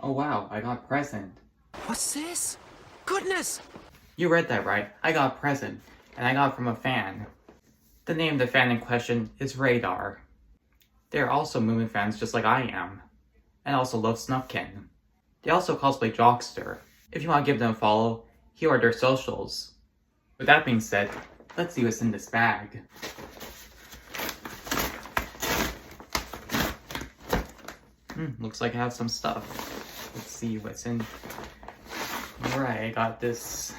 Oh wow, I got a present. What's this? Goodness! You read that right. I got a present, and I got it from a fan. The name of the fan in question is Radar. They're also Moomin fans just like I am, and also love Snufkin. They also cosplay Jockster. If you want to give them a follow, here are their socials. With that being said, let's see what's in this bag. Looks like I have some stuff. Let's see what's in. Alright, I got this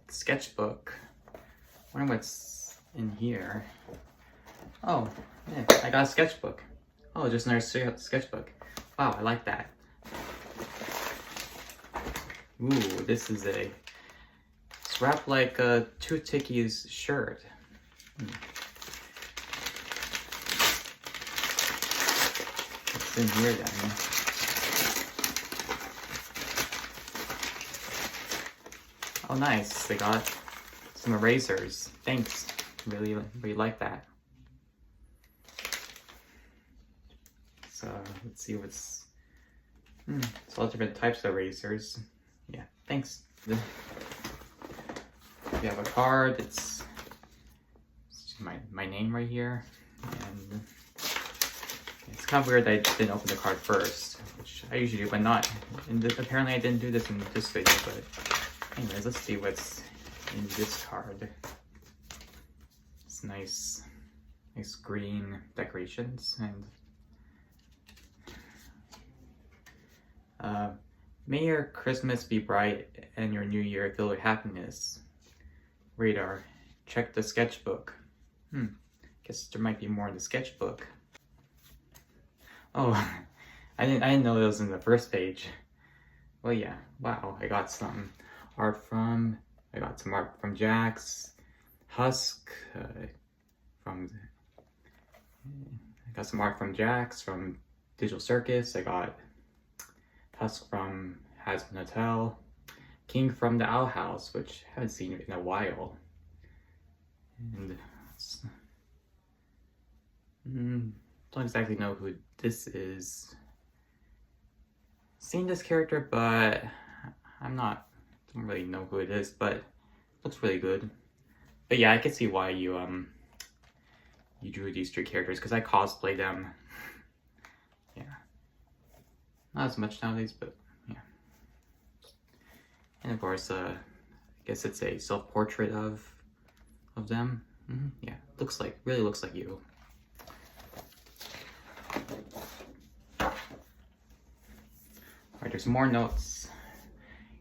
sketchbook. I wonder what's in here. Oh, yeah, I got a sketchbook. Oh, just another sketchbook. Wow, I like that. Ooh, this is it's wrapped like a Tooth Ticky's shirt. What's in here then? Oh nice, they got some erasers. Thanks, really like that. So let's see what's, it's all different types of erasers. Yeah, thanks. We have a card, it's my name right here, and it's kind of weird that I didn't open the card first, which I usually do, but not. And apparently I didn't do this in this video, but anyways, let's see what's in this card. It's nice green decorations, and may your Christmas be bright and your new year filled with happiness. Radar, check the sketchbook. Guess there might be more in the sketchbook. Oh, I didn't know that was in the first page. Well, yeah. Wow, I got some art from Jax, Husk, I got some art from Jax, from Digital Circus. I got Husk from Hazbin Hotel, King from the Owl House, which I haven't seen in a while. And don't exactly know who this is. Seen this character, but don't really know who it is, but looks really good. But yeah, I can see why you drew these three characters, because I cosplay them. Yeah. Not as much nowadays, but yeah. And of course, I guess it's a self-portrait of them. Yeah, really looks like you. Alright, there's more notes.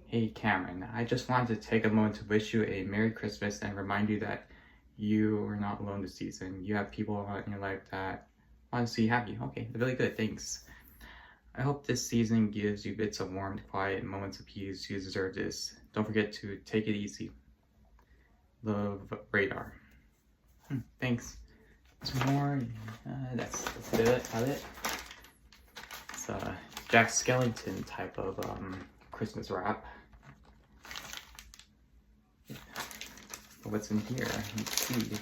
Hey Cameron, I just wanted to take a moment to wish you a Merry Christmas and remind you that you are not alone this season. You have people in your life that want to see you happy. Okay, really good, thanks. I hope this season gives you bits of warmth, quiet, moments of peace. You deserve this. Don't forget to take it easy. Love, Radar. Thanks. Some more. That's it. It's a Jack Skellington type of Christmas wrap. What's in here? Let's see.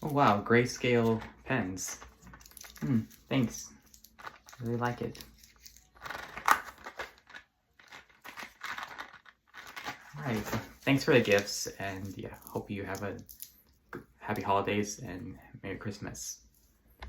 Oh wow, grayscale pens. Thanks. I really like it. Alright, thanks for the gifts, and yeah, hope you have a happy holidays and Merry Christmas.